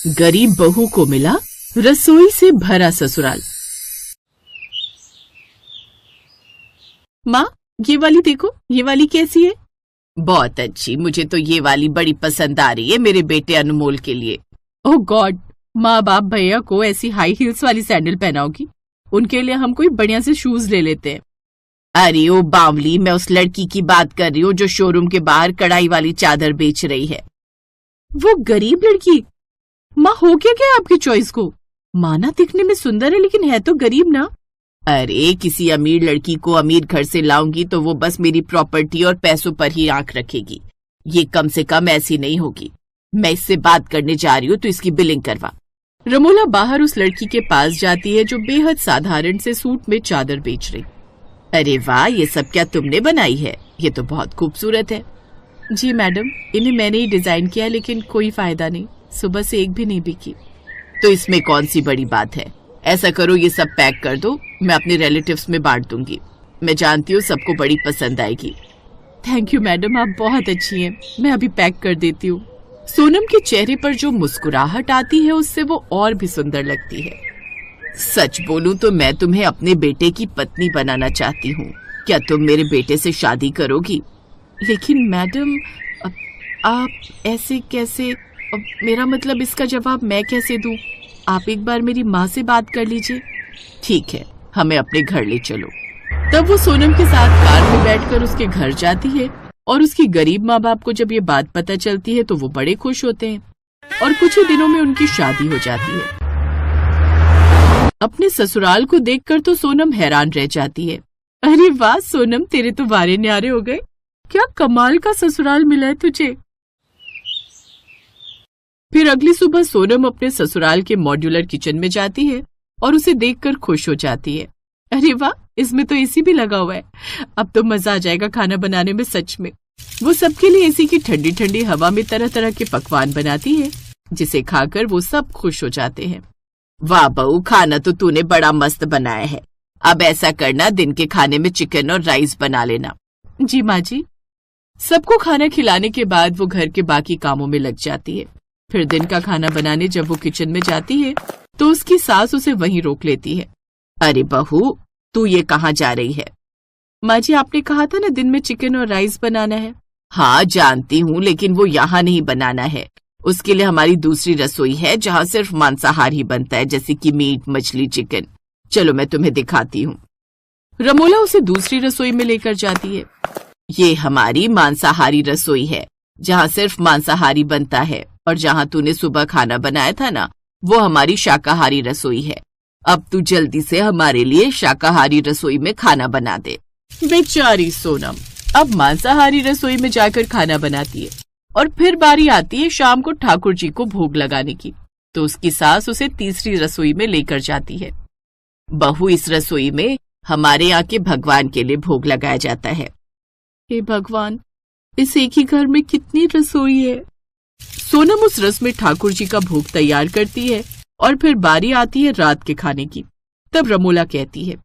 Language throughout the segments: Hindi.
गरीब बहू को मिला रसोई से भरा ससुराल। माँ, ये वाली देखो, ये वाली कैसी है? बहुत अच्छी, मुझे तो ये वाली बड़ी पसंद आ रही है मेरे बेटे अनमोल के लिए। ओह गॉड, माँ बाप भैया को ऐसी हाई हील्स वाली सैंडल पहनाओगी? उनके लिए हम कोई बढ़िया से शूज ले लेते हैं। अरे ओ बावली, मैं उस लड़की की बात कर रही हूँ जो शोरूम के बाहर कढ़ाई वाली चादर बेच रही है। वो गरीब लड़की? माँ, हो क्या आपकी चॉइस को? माना दिखने में सुंदर है लेकिन है तो गरीब ना। अरे किसी अमीर लड़की को अमीर घर से लाऊंगी तो वो बस मेरी प्रॉपर्टी और पैसों पर ही आंख रखेगी। ये कम से कम ऐसी नहीं होगी। मैं इससे बात करने जा रही हूँ तो इसकी बिलिंग करवा। रमोला बाहर उस लड़की के पास जाती है जो बेहद साधारण से सूट में चादर बेच रही। अरे वाह, ये सब क्या तुमने बनाई है? ये तो बहुत खूबसूरत है। जी मैडम, इन्हें मैंने ही डिजाइन किया लेकिन कोई फायदा नहीं, सुबह से एक भी नहीं बिकी। तो इसमें कौन सी बड़ी बात है? ऐसा करो, ये सब पैक कर दो, मैं अपने रिलेटिव्स में बांट दूंगी। मैं जानती हूँ सबको बड़ी पसंद आएगी। थैंक यू मैडम, आप बहुत अच्छी हैं। मैं अभी पैक कर देती हूँ। सोनम के चेहरे पर जो मुस्कुराहट आती है उससे वो और भी सुंदर लगती है। सच बोलूं तो मैं तुम्हें अपने बेटे की पत्नी बनाना चाहती हूँ। क्या तुम मेरे बेटे से शादी करोगी? लेकिन मैडम, आप ऐसे कैसे? मेरा मतलब इसका जवाब मैं कैसे दूं? आप एक बार मेरी माँ से बात कर लीजिए। ठीक है, हमें अपने घर ले चलो। तब वो सोनम के साथ कार में बैठकर उसके घर जाती है और उसकी गरीब माँ बाप को जब ये बात पता चलती है तो वो बड़े खुश होते हैं और कुछ ही दिनों में उनकी शादी हो जाती है। अपने ससुराल को देखकर तो सोनम हैरान रह जाती है। अरे वाह सोनम, तेरे तो वारे न्यारे हो गए। क्या कमाल का ससुराल मिला है तुझे। फिर अगली सुबह सोनम अपने ससुराल के मॉड्यूलर किचन में जाती है और उसे देखकर खुश हो जाती है। अरे वाह, इसमें तो एसी भी लगा हुआ है। अब तो मजा आ जाएगा खाना बनाने में सच में। वो सबके लिए एसी की ठंडी ठंडी हवा में तरह तरह के पकवान बनाती है जिसे खाकर वो सब खुश हो जाते हैं। वाह बहू, खाना तो तूने बड़ा मस्त बनाया है। अब ऐसा करना, दिन के खाने में चिकन और राइस बना लेना। जी माँ जी। सबको खाना खिलाने के बाद वो घर के बाकी कामों में लग जाती है। फिर दिन का खाना बनाने जब वो किचन में जाती है तो उसकी सास उसे वहीं रोक लेती है। अरे बहू, तू ये कहाँ जा रही है? माँ जी, आपने कहा था ना दिन में चिकन और राइस बनाना है। हाँ जानती हूँ, लेकिन वो यहाँ नहीं बनाना है। उसके लिए हमारी दूसरी रसोई है जहाँ सिर्फ मांसाहार ही बनता है, जैसे कि मीट, मछली, चिकन। चलो मैं तुम्हें दिखाती हूँ। रमोला उसे दूसरी रसोई में लेकर जाती है। ये हमारी मांसाहारी रसोई है जहाँ सिर्फ मांसाहारी बनता है, और जहाँ तूने सुबह खाना बनाया था ना, वो हमारी शाकाहारी रसोई है। अब तू जल्दी से हमारे लिए शाकाहारी रसोई में खाना बना दे। बेचारी सोनम अब मांसाहारी रसोई में जाकर खाना बनाती है और फिर बारी आती है शाम को ठाकुर जी को भोग लगाने की, तो उसकी सास उसे तीसरी रसोई में लेकर जाती है। बहू, इस रसोई में हमारे यहाँ के भगवान के लिए भोग लगाया जाता है। हे भगवान, इस एक ही घर में कितनी रसोई है। सोनम उस रस में ठाकुर जी का भोग तैयार करती है और फिर बारी आती है रात के खाने की। तब रमोला कहती है,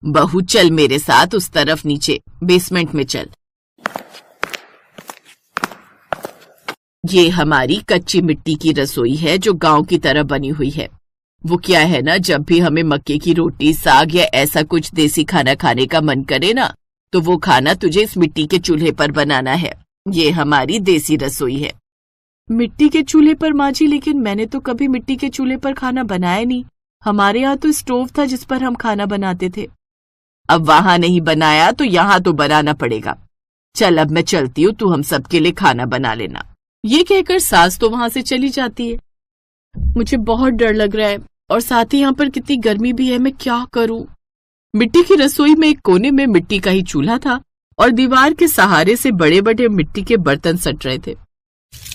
बहू चल मेरे साथ उस तरफ नीचे बेसमेंट में चल। ये हमारी कच्ची मिट्टी की रसोई है जो गांव की तरह बनी हुई है। वो क्या है ना, जब भी हमें मक्के की रोटी, साग या ऐसा कुछ देसी खाना खाने का मन करे ना, तो वो खाना तुझे इस मिट्टी के चूल्हे पर बनाना है। ये हमारी देसी रसोई है। मिट्टी के चूल्हे पर माँ जी? लेकिन मैंने तो कभी मिट्टी के चूल्हे पर खाना बनाया नहीं। हमारे यहाँ तो स्टोव था जिस पर हम खाना बनाते थे। अब वहां नहीं बनाया तो यहाँ तो बनाना पड़ेगा। चल अब मैं चलती हूँ, तू हम सबके लिए खाना बना लेना। ये कहकर सास तो वहां से चली जाती है। मुझे बहुत डर लग रहा है और साथ ही यहाँ पर कितनी गर्मी भी है, मैं क्या करूं। मिट्टी की रसोई में एक कोने में मिट्टी का ही चूल्हा था और दीवार के सहारे से बड़े बड़े मिट्टी के बर्तन सट रहे थे।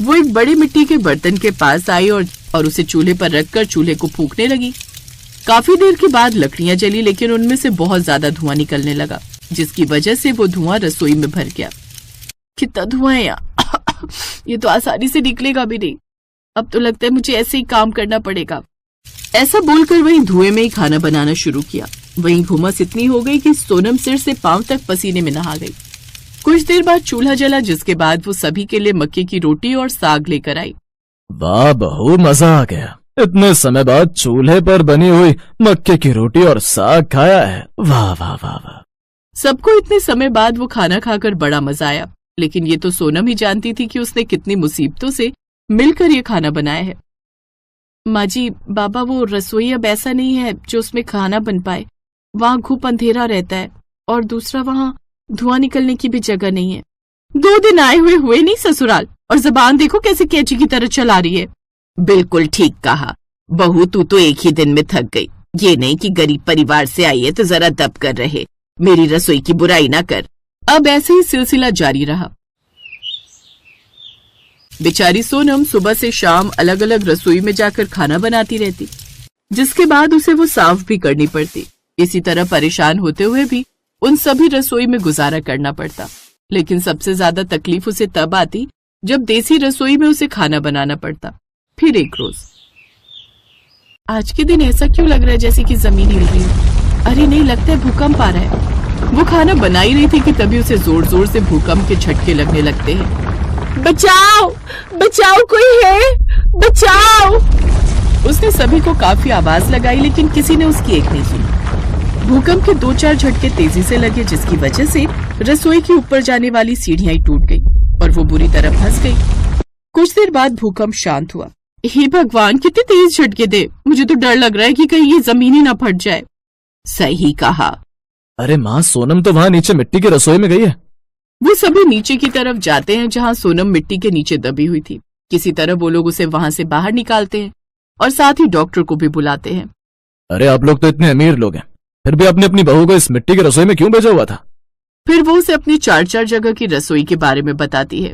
वो एक बड़े मिट्टी के बर्तन के पास आई और उसे चूल्हे पर रखकर चूल्हे को फूंकने लगी। काफी देर के बाद लकड़ियां जली, लेकिन उनमें से बहुत ज्यादा धुआं निकलने लगा, जिसकी वजह से वो धुआं रसोई में भर गया। कितना धुआं है यहाँ, ये तो आसानी से निकलेगा भी नहीं। अब तो लगता है मुझे ऐसे ही काम करना पड़ेगा। ऐसा बोलकर वही धुएं में ही खाना बनाना शुरू किया। वहीं घुमस इतनी हो गई कि सोनम सिर से पांव तक पसीने में नहा गई। कुछ देर बाद चूल्हा जला, जिसके बाद वो सभी के लिए मक्के की रोटी और साग लेकर आई। वाह बहू, मजा आ गया। इतने समय बाद चूल्हे पर बनी हुई मक्के की रोटी और साग खाया है। वाह वाह वाह वाह। सबको इतने समय बाद वो खाना खाकर बड़ा मजा आया, लेकिन ये तो सोनम ही जानती थी कि उसने कितनी मुसीबतों से मिलकर ये खाना बनाया है। माँ जी, बाबा, वो रसोई अब ऐसा नहीं है जो उसमें खाना बन पाए। वहाँ घुप अंधेरा रहता है, और दूसरा वहाँ धुआं निकलने की भी जगह नहीं है। 2 दिन आए हुए नहीं ससुराल, और जबान देखो कैसे कैंची की तरह चला रही है। बिल्कुल ठीक कहा बहू, तू तो एक ही दिन में थक गई। ये नहीं कि गरीब परिवार से आई है तो जरा दब कर रहे। मेरी रसोई की बुराई ना कर। अब ऐसे ही सिलसिला जारी रहा। बेचारी सोनम सुबह से शाम अलग अलग रसोई में जाकर खाना बनाती रहती, जिसके बाद उसे वो साफ भी करनी पड़ती। इसी तरह परेशान होते हुए भी उन सभी रसोई में गुजारा करना पड़ता। लेकिन सबसे ज्यादा तकलीफ उसे तब आती जब देसी रसोई में उसे खाना बनाना पड़ता। फिर एक रोज, आज के दिन ऐसा क्यों लग रहा है जैसे कि जमीन हिल रही है। अरे नहीं, लगता है भूकंप आ रहा है। वो खाना बना ही रही थी कि तभी उसे जोर जोर से भूकंप के झटके लगने लगते हैं। बचाओ बचाओ, कोई है, बचाओ। उसने सभी को काफी आवाज लगाई, लेकिन किसी ने उसकी एक नहीं सुनी। भूकंप के 2-4 झटके तेजी से लगे, जिसकी वजह से रसोई की ऊपर जाने वाली सीढ़ियां टूट गई और वो बुरी तरह फंस गई। कुछ देर बाद भूकंप शांत हुआ। हे भगवान, कितने तेज झटके दे। मुझे तो डर लग रहा है कि कहीं ये जमीन ही ना फट जाए। सही कहा। अरे माँ, सोनम तो वहाँ नीचे मिट्टी की रसोई में गई है। वो सभी नीचे की तरफ जाते हैं जहाँ सोनम मिट्टी के नीचे दबी हुई थी। किसी तरह वो लोग उसे वहां से बाहर निकालते हैं और साथ ही डॉक्टर को भी बुलाते हैं। अरे आप लोग तो इतने अमीर लोग हैं, फिर भी आपने अपनी बहू को इस मिट्टी की रसोई में क्यों भेजा हुआ था? फिर वो उसे अपनी 4-4 जगह की रसोई के बारे में बताती है।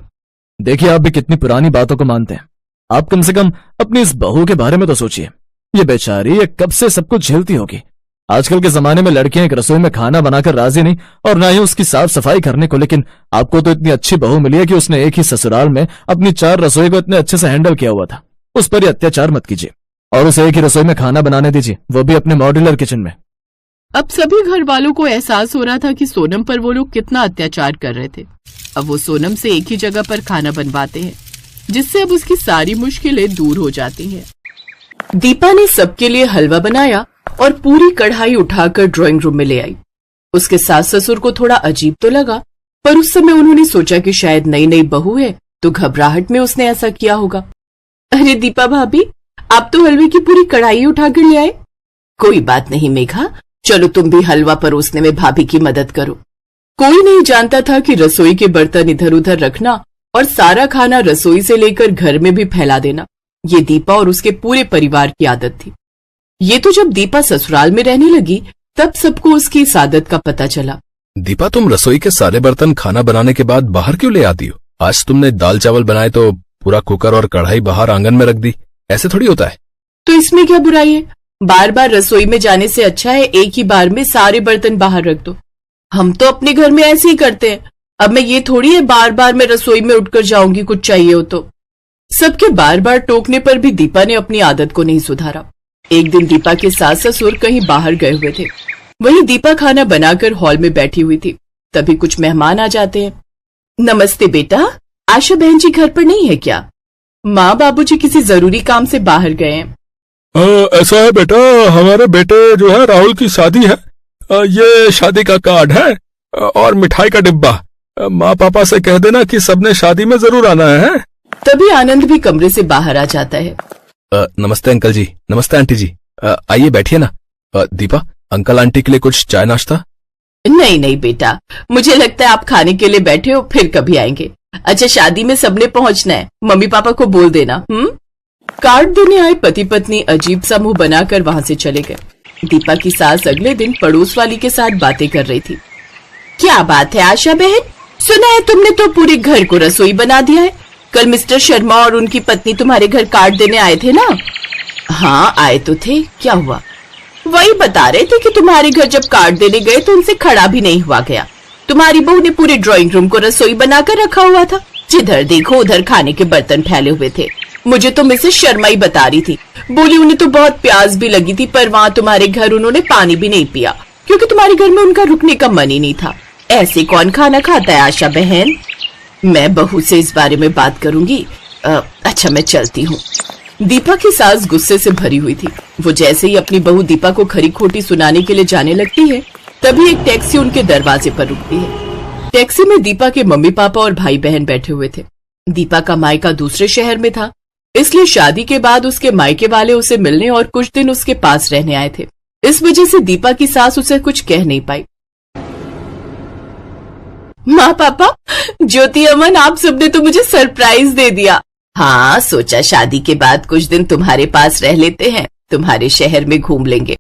देखिए, आप भी कितनी पुरानी बातों को मानते हैं। आप कम से कम अपनी इस बहू के बारे में तो सोचिए। ये बेचारी ये कब से सब कुछ झेलती होगी। आजकल के जमाने में लड़कियां एक रसोई में खाना बनाकर राजी नहीं, और ना ही उसकी साफ सफाई करने को। लेकिन आपको तो इतनी अच्छी बहू मिली है कि उसने एक ही ससुराल में अपनी 4 रसोई को इतने अच्छे से हैंडल किया हुआ था। उस पर अत्याचार मत कीजिए और उसे एक ही रसोई में खाना बनाने दीजिए, वो भी अपने मॉड्यूलर किचन में। अब सभी घर वालों को एहसास हो रहा था कि सोनम पर वो लोग कितना अत्याचार कर रहे थे। अब वो सोनम से एक ही जगह पर खाना बनवाते हैं, जिससे अब उसकी सारी मुश्किलें दूर हो जाती हैं। दीपा ने सबके लिए हलवा बनाया और पूरी कढ़ाई उठाकर ड्राइंग रूम में ले आई। उसके सास ससुर को थोड़ा अजीब तो लगा, पर उस समय उन्होंने सोचा कि शायद नई नई बहू है तो घबराहट में उसने ऐसा किया होगा। अरे दीपा भाभी, आप तो हलवे की पूरी कढ़ाई उठाकर ले आए। कोई बात नहीं मेघा, चलो तुम भी हलवा परोसने में भाभी की मदद करो। कोई नहीं जानता था कि रसोई के बर्तन इधर उधर रखना और सारा खाना रसोई से लेकर घर में भी फैला देना, ये दीपा और उसके पूरे परिवार की आदत थी। ये तो जब दीपा ससुराल में रहने लगी तब सबको उसकी इस आदत का पता चला। दीपा, तुम रसोई के सारे बर्तन खाना बनाने के बाद बाहर क्यों ले आती हो? आज तुमने दाल चावल बनाए तो पूरा कुकर और कढ़ाई बाहर आंगन में रख दी। ऐसे थोड़ी होता है। तो इसमें क्या बुराई है? बार बार रसोई में जाने से अच्छा है एक ही बार में सारे बर्तन बाहर रख दो। हम तो अपने घर में ऐसे ही करते हैं। अब मैं ये थोड़ी है बार बार मैं रसोई में उठकर जाऊंगी कुछ चाहिए हो तो। सबके बार बार टोकने पर भी दीपा ने अपनी आदत को नहीं सुधारा। एक दिन दीपा के सास ससुर कहीं बाहर गए हुए थे। वहीं दीपा खाना बनाकर हॉल में बैठी हुई थी। तभी कुछ मेहमान आ जाते हैं। नमस्ते बेटा, आशा बहन जी घर पर नहीं है क्या? माँ बाबूजी किसी जरूरी काम से बाहर गए हैं। ऐसा है बेटा, हमारे बेटे जो है राहुल की शादी है। ये शादी का कार्ड है और मिठाई का डिब्बा। माँ पापा से कह देना कि सबने शादी में जरूर आना है। तभी आनंद भी कमरे से बाहर आ जाता है। नमस्ते अंकल जी। नमस्ते आंटी जी। आइए बैठिए ना। दीपा, अंकल आंटी के लिए कुछ चाय नाश्ता? नहीं नहीं बेटा, मुझे लगता है आप खाने के लिए बैठे हो, फिर कभी आएंगे। अच्छा, शादी में सबने पहुंचना है, मम्मी पापा को बोल देना। कार्ड देने आए पति पत्नी अजीब सा मुंह बनाकर वहां से चले गए। दीपा की सास अगले दिन पड़ोस वाली के साथ बातें कर रही थी। क्या बात है आशा बहन, सुना है तुमने तो पूरे घर को रसोई बना दिया है। कल मिस्टर शर्मा और उनकी पत्नी तुम्हारे घर कार्ड देने आए थे ना? हाँ आए तो थे, क्या हुआ? वही बता रहे थे कि तुम्हारे घर जब कार्ड देने गए तो उनसे खड़ा भी नहीं हुआ गया। तुम्हारी बहू ने पूरे ड्राइंग रूम को रसोई बनाकर रखा हुआ था। जिधर देखो उधर खाने के बर्तन फैले हुए थे। मुझे तो मिसेस शर्मा ही बता रही थी, बोली उन्हें तो बहुत प्यास भी लगी थी, पर वहाँ तुम्हारे घर उन्होंने पानी भी नहीं पिया क्योंकि तुम्हारे घर में उनका रुकने का मन ही नहीं था। ऐसे कौन खाना खाता है आशा बहन? मैं बहू से इस बारे में बात करूंगी। अच्छा मैं चलती हूँ। दीपा की सास गुस्से से भरी हुई थी। वो जैसे ही अपनी बहू दीपा को खरी खोटी सुनाने के लिए जाने लगती है, तभी एक टैक्सी उनके दरवाजे पर रुकती है। टैक्सी में दीपा के मम्मी पापा और भाई बहन बैठे हुए थे। दीपा का मायका दूसरे शहर में था, इसलिए शादी के बाद उसके मायके वाले उसे मिलने और कुछ दिन उसके पास रहने आए थे। इस वजह से दीपा की सास उसे कुछ कह नहीं पाई। माँ पापा, ज्योति अमन, आप सबने तो मुझे सरप्राइज दे दिया। हाँ, सोचा शादी के बाद कुछ दिन तुम्हारे पास रह लेते हैं, तुम्हारे शहर में घूम लेंगे।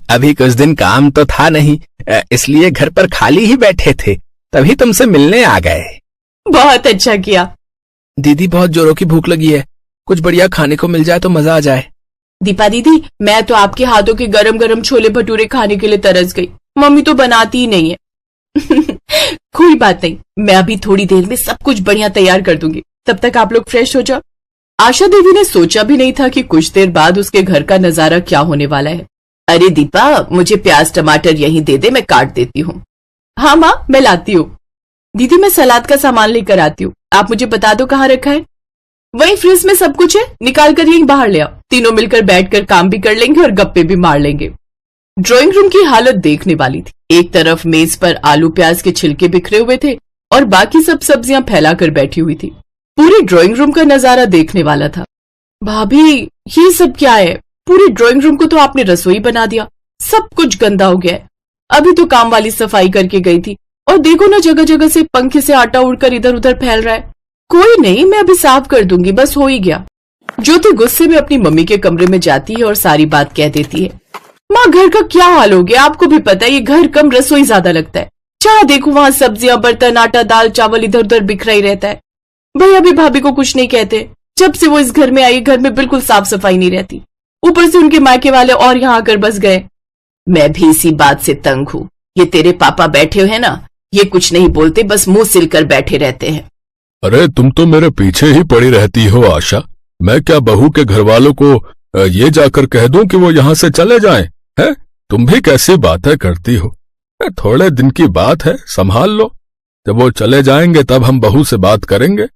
अभी कुछ दिन काम तो था नहीं, इसलिए घर पर खाली ही बैठे थे, तभी तुमसे मिलने आ गए। बहुत अच्छा किया। दीदी, बहुत जोरों की भूख लगी है, कुछ बढ़िया खाने को मिल जाए तो मजा आ जाए। दीपा दीदी, मैं तो आपके हाथों के गरम गरम छोले भटूरे खाने के लिए तरस गई। मम्मी तो बनाती ही नहीं है। कोई बात नहीं, मैं अभी थोड़ी देर में सब कुछ बढ़िया तैयार कर दूंगी, तब तक आप लोग फ्रेश हो जाओ। आशा देवी ने सोचा भी नहीं था कि कुछ देर बाद उसके घर का नजारा क्या होने वाला है। अरे दीपा, मुझे प्याज टमाटर यहीं दे दे, मैं काट देती हूँ। हाँ माँ, मैं लाती हूँ। दीदी, मैं सलाद का सामान लेकर आती हूँ, आप मुझे बता दो कहाँ रखा है। वही फ्रिज में सब कुछ है, निकाल कर यहीं बाहर ले आओ। तीनों मिलकर बैठकर काम भी कर लेंगे और गप्पे भी मार लेंगे। ड्राइंग रूम की हालत देखने वाली थी। एक तरफ मेज पर आलू प्याज के छिलके बिखरे हुए थे और बाकी सब सब्जियां फैलाकर बैठी हुई थी। पूरे ड्राइंग रूम का नजारा देखने वाला था। भाभी, ये सब क्या है? पूरे ड्राइंग रूम को तो आपने रसोई बना दिया, सब कुछ गंदा हो गया है। अभी तो काम वाली सफाई करके गई थी और देखो ना, जगह जगह से पंखे से आटा उड़कर इधर उधर फैल रहा है। कोई नहीं, मैं अभी साफ कर दूंगी, बस हो ही गया। ज्योति गुस्से में अपनी मम्मी के कमरे में जाती है और सारी बात कह देती है। माँ, घर का क्या हाल हो गया? आपको भी पता है ये घर कम रसोई ज्यादा लगता है। जहाँ देखो वहाँ सब्जियां, बर्तन, आटा, दाल, चावल इधर उधर बिखरा ही रहता है। भैया भी भाभी को कुछ नहीं कहते। जब से वो इस घर में आई, घर में बिल्कुल साफ सफाई नहीं रहती। ऊपर से उनके मायके वाले और यहाँ आकर बस गए। मैं भी इसी बात से तंग हूँ। ये तेरे पापा बैठे हैं ना, ये कुछ नहीं बोलते, बस मुंह सिलकर बैठे रहते हैं। अरे तुम तो मेरे पीछे ही पड़ी रहती हो आशा। मैं क्या बहू के घर वालों को ये जाकर कह दूं कि वो यहाँ से चले जाएं? हैं? तुम भी कैसी बातें करती हो। थोड़े दिन की बात है, संभाल लो। जब वो चले जाएंगे तब हम बहू से बात करेंगे।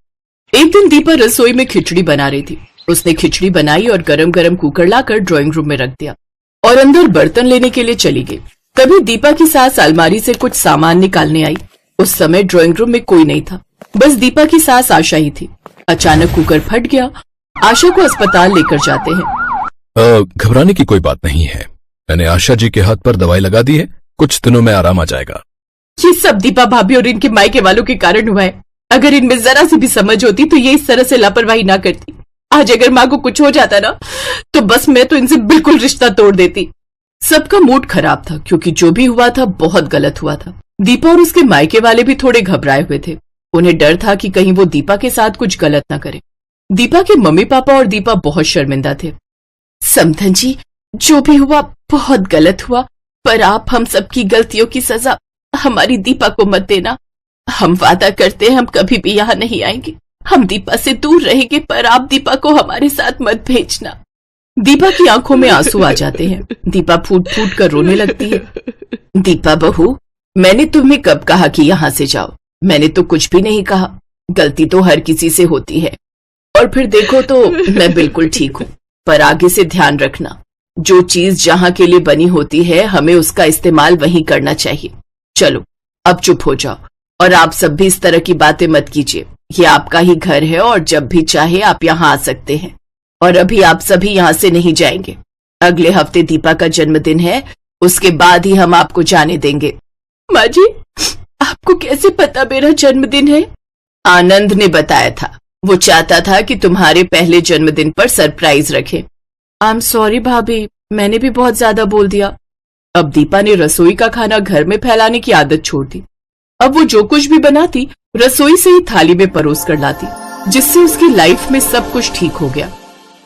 एक दिन दीपा रसोई में खिचड़ी बना रही थी। उसने खिचड़ी बनाई और गरम गरम कुकर लाकर ड्राइंग रूम में रख दिया और अंदर बर्तन लेने के लिए चली गई। तभी दीपा की सास अलमारी से कुछ सामान निकालने आई। उस समय ड्राइंग रूम में कोई नहीं था, बस दीपा की सास आशा ही थी। अचानक कुकर फट गया। आशा को अस्पताल लेकर जाते हैं। घबराने की कोई बात नहीं है, मैंने आशा जी के हाथ पर दवाई लगा दी है, कुछ दिनों में आराम आ जाएगा। ये सब दीपा भाभी और इनके मायके वालों के कारण हुआ है। अगर इनमें जरा सी भी समझ होती तो ये इस तरह से लापरवाही ना करती। आज अगर माँ को कुछ हो जाता ना, तो बस मैं तो इनसे बिल्कुल रिश्ता तोड़ देती। सबका मूड खराब था, क्योंकि जो भी हुआ था बहुत गलत हुआ था। दीपा और उसके मायके वाले भी थोड़े घबराए हुए थे। उन्हें डर था कि कहीं वो दीपा के साथ कुछ गलत ना करे। दीपा के मम्मी पापा और दीपा बहुत शर्मिंदा थे। समधन जी, जो भी हुआ बहुत गलत हुआ, पर आप हम सबकी गलतियों की सजा हमारी दीपा को मत देना। हम वादा करते हैं हम कभी भी यहाँ नहीं आएंगे। हम दीपा से दूर रहेंगे, पर आप दीपा को हमारे साथ मत भेजना। दीपा की आंखों में आंसू आ जाते हैं। दीपा फूट फूट कर रोने लगती है। दीपा बहू, मैंने तुम्हें कब कहा कि यहाँ से जाओ? मैंने तो कुछ भी नहीं कहा। गलती तो हर किसी से होती है, और फिर देखो तो मैं बिल्कुल ठीक हूँ। पर आगे से ध्यान रखना, जो चीज जहाँ के लिए बनी होती है हमें उसका इस्तेमाल वहीं करना चाहिए। चलो अब चुप हो जाओ, और आप सब भी इस तरह की बातें मत कीजिए। ये आपका ही घर है और जब भी चाहे आप यहाँ आ सकते हैं। और अभी आप सभी यहाँ से नहीं जाएंगे। अगले हफ्ते दीपा का जन्मदिन है, उसके बाद ही हम आपको जाने देंगे। माँ जी, आपको कैसे पता मेरा जन्मदिन है? आनंद ने बताया था। वो चाहता था कि तुम्हारे पहले जन्मदिन पर सरप्राइज रखे। आई एम सॉरी भाभी, मैंने भी बहुत ज्यादा बोल दिया। अब दीपा ने रसोई का खाना घर में फैलाने की आदत छोड़ दी। अब वो जो कुछ भी बनाती रसोई से ही थाली में परोस कर लाती, जिससे उसकी लाइफ में सब कुछ ठीक हो गया।